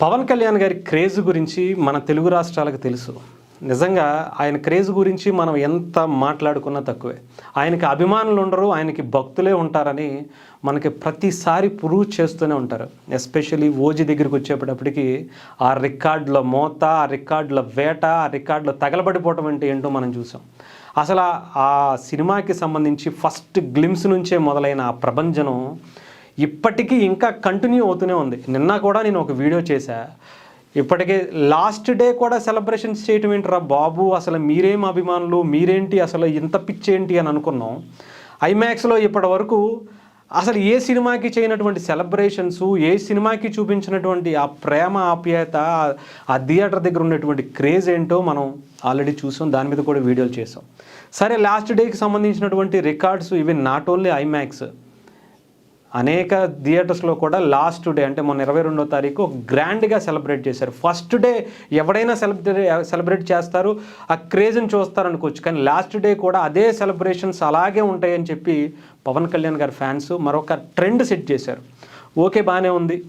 పవన్ కళ్యాణ్ గారి క్రేజ్ గురించి మన తెలుగు రాష్ట్రాలకు తెలుసు. నిజంగా ఆయన క్రేజ్ గురించి మనం ఎంత మాట్లాడుకున్నా తక్కువే. ఆయనకి అభిమానులు ఉండరు, ఆయనకి భక్తులే ఉంటారని మనకి ప్రతిసారి ప్రూవ్ చేస్తూనే ఉంటారు. ఎస్పెషల్లీ ఓజీ దగ్గరికి వచ్చేటప్పటికి ఆ రికార్డుల మోత, ఆ రికార్డుల వేట, ఆ రికార్డులు తగలబడిపోవటం అంటే ఏంటో మనం చూసాం. అసలు ఆ సినిమాకి సంబంధించి ఫస్ట్ గ్లిమ్స్ నుంచే మొదలైన ఆ ప్రభంజనం ఇప్పటికీ ఇంకా కంటిన్యూ అవుతూనే ఉంది. నిన్న కూడా నేను ఒక వీడియో చేశా. ఇప్పటికే లాస్ట్ డే కూడా సెలబ్రేషన్స్ చేయటం ఏంటరా బాబు, అసలు మీరేం అభిమానులు, మీరేంటి అసలు ఇంత పిచ్చేంటి అని అనుకున్నాం. ఐమాక్స్లో ఇప్పటి వరకు అసలు ఏ సినిమాకి చేయనటువంటి సెలబ్రేషన్స్, ఏ సినిమాకి చూపించినటువంటి ఆ ప్రేమ ఆప్యాయత, ఆ థియేటర్ దగ్గర ఉన్నటువంటి క్రేజ్ ఏంటో మనం ఆల్రెడీ చూసాం. దాని మీద కూడా వీడియోలు చేసాం. సరే, లాస్ట్ డేకి సంబంధించినటువంటి రికార్డ్స్ ఇవి నాట్ ఓన్లీ ఐమాక్స్, అనేక థియేటర్స్లో కూడా లాస్ట్ డే అంటే మొన్న 22వ తారీఖు గ్రాండ్గా సెలబ్రేట్ చేశారు. ఫస్ట్ డే ఎవడైనా సెలబ్రేట్ చేస్తారు, ఆ క్రేజ్ని చూస్తారు అనుకోవచ్చు. కానీ లాస్ట్ డే కూడా అదే సెలబ్రేషన్స్ అలాగే ఉంటాయని చెప్పి పవన్ కళ్యాణ్ గారి ఫ్యాన్స్ మరొక ట్రెండ్ సెట్ చేశారు. ఓకే, బాగానే ఉంది.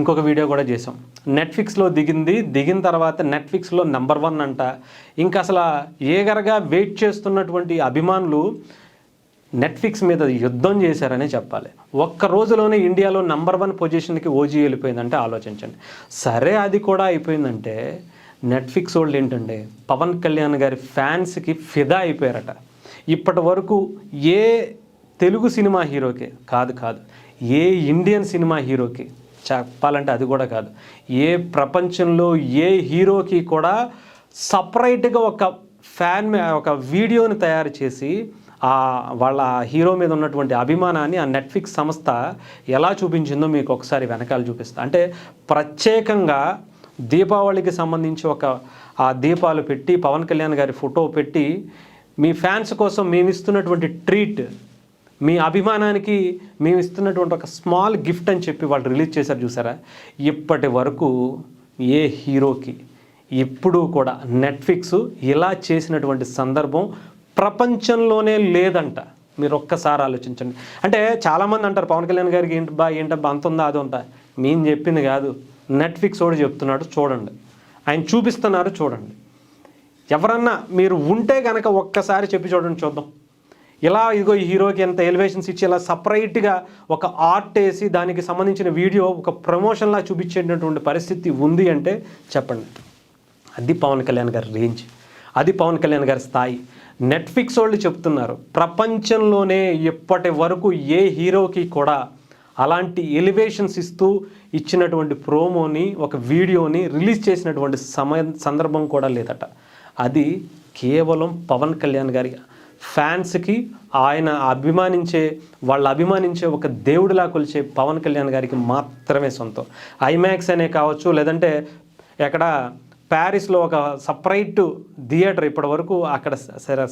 ఇంకొక వీడియో కూడా చేసాం. నెట్ఫ్లిక్స్లో దిగిన తర్వాత నెట్ఫ్లిక్స్లో నెంబర్ 1 అంట. ఇంకా అసలు ఏగరగా వెయిట్ చేస్తున్నటువంటి అభిమానులు నెట్ఫ్లిక్స్ మీద యుద్ధం చేశారనే చెప్పాలి. ఒక్క రోజులోనే ఇండియాలో నెంబర్ 1 పొజిషన్కి ఓజీ వెళ్ళిపోయిందంటే ఆలోచించండి. సరే, అది కూడా అయిపోయిందంటే నెట్ఫ్లిక్స్ వాళ్ళు ఏంటంటే పవన్ కళ్యాణ్ గారి ఫ్యాన్స్కి ఫిదా అయిపోయారట. ఇప్పటి వరకు ఏ తెలుగు సినిమా హీరోకి కాదు, ఏ ఇండియన్ సినిమా హీరోకి చెప్పాలంటే అది కూడా కాదు, ఏ ప్రపంచంలో ఏ హీరోకి కూడా సపరేట్గా ఒక వీడియోని తయారు చేసి వాళ్ళ హీరో మీద ఉన్నటువంటి అభిమానాన్ని ఆ నెట్ఫ్లిక్స్ సంస్థ ఎలా చూపించిందో మీకు ఒకసారి వెనకాల చూపిస్తా. అంటే ప్రత్యేకంగా దీపావళికి సంబంధించి ఆ దీపాలు పెట్టి పవన్ కళ్యాణ్ గారి ఫోటో పెట్టి మీ ఫ్యాన్స్ కోసం మేము ఇస్తున్నటువంటి ట్రీట్, మీ అభిమానానికి మేము ఇస్తున్నటువంటి ఒక స్మాల్ గిఫ్ట్ అని చెప్పి వాళ్ళు రిలీజ్ చేశారు. చూసారా? ఇప్పటి వరకు ఏ హీరోకి ఇప్పుడు కూడా నెట్ఫ్లిక్స్ ఇలా చేసినటువంటి సందర్భం ప్రపంచంలోనే లేదంట. మీరు ఒక్కసారి ఆలోచించండి. అంటే చాలామంది అంటారు పవన్ కళ్యాణ్ గారికి ఏంటబ్బా అంత ఉందా అది ఉందా. మేము చెప్పింది కాదు, నెట్ఫ్లిక్స్ వాడు చెప్తున్నాడు. చూడండి, ఆయన చూపిస్తున్నారు, చూడండి. ఎవరన్నా మీరు ఉంటే కనుక ఒక్కసారి చెప్పి చూడండి, చూద్దాం. ఇలా ఇదిగో ఈ హీరోకి ఎంత ఎలివేషన్స్ ఇచ్చి ఇలా సపరేట్గా ఒక ఆర్ట్ వేసి దానికి సంబంధించిన వీడియో ఒక ప్రమోషన్లా చూపించేటటువంటి పరిస్థితి ఉంది అంటే చెప్పండి. అది పవన్ కళ్యాణ్ గారి రేంజ్, అది పవన్ కళ్యాణ్ గారి స్థాయి. నెట్ఫ్లిక్స్ వాళ్ళు చెప్తున్నారు ప్రపంచంలోనే ఇప్పటి వరకు ఏ హీరోకి కూడా అలాంటి ఎలివేషన్స్ ఇస్తూ ఇచ్చినటువంటి ప్రోమోని, ఒక వీడియోని రిలీజ్ చేసినటువంటి సందర్భం కూడా లేదట. అది కేవలం పవన్ కళ్యాణ్ గారి ఫ్యాన్స్కి, ఆయన వాళ్ళు అభిమానించే ఒక దేవుడిలా కొలిచే పవన్ కళ్యాణ్ గారికి మాత్రమే సొంతం. ఐమాక్స్ అనే కావచ్చు, లేదంటే ఎక్కడ ప్యారిస్లో ఒక సపరేట్ థియేటర్ ఇప్పటి వరకు అక్కడ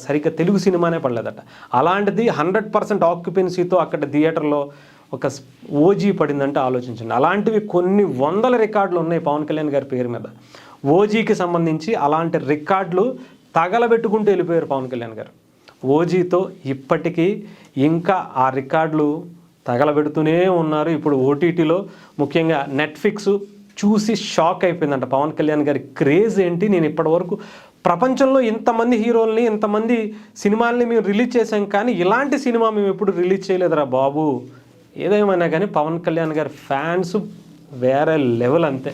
సరిగ్గా తెలుగు సినిమానే పడలేదట. అలాంటిది 100% ఆక్యుపెన్సీతో అక్కడ థియేటర్లో ఒక ఓజీ పడిందంటే ఆలోచించండి. అలాంటివి కొన్ని వందల రికార్డులు ఉన్నాయి పవన్ కళ్యాణ్ గారి పేరు మీద. ఓజీకి సంబంధించి అలాంటి రికార్డులు తగలబెట్టుకుంటూ వెళ్ళిపోయారు పవన్ కళ్యాణ్ గారు. ఓజీతో ఇప్పటికీ ఇంకా ఆ రికార్డులు తగలబెడుతూనే ఉన్నారు. ఇప్పుడు ఓటీటీలో ముఖ్యంగా నెట్ఫ్లిక్స్ చూసి షాక్ అయిపోయిందంట పవన్ కళ్యాణ్ గారి క్రేజ్ ఏంటి. నేను ఇప్పటివరకు ప్రపంచంలో ఇంతమంది హీరోల్ని, ఇంతమంది సినిమాల్ని మేము రిలీజ్ చేసాం, కానీ ఇలాంటి సినిమా మేము ఎప్పుడు రిలీజ్ చేయలేదురా బాబు. ఏదేమైనా కానీ పవన్ కళ్యాణ్ గారి ఫ్యాన్స్ వేరే లెవెల్ అంతే.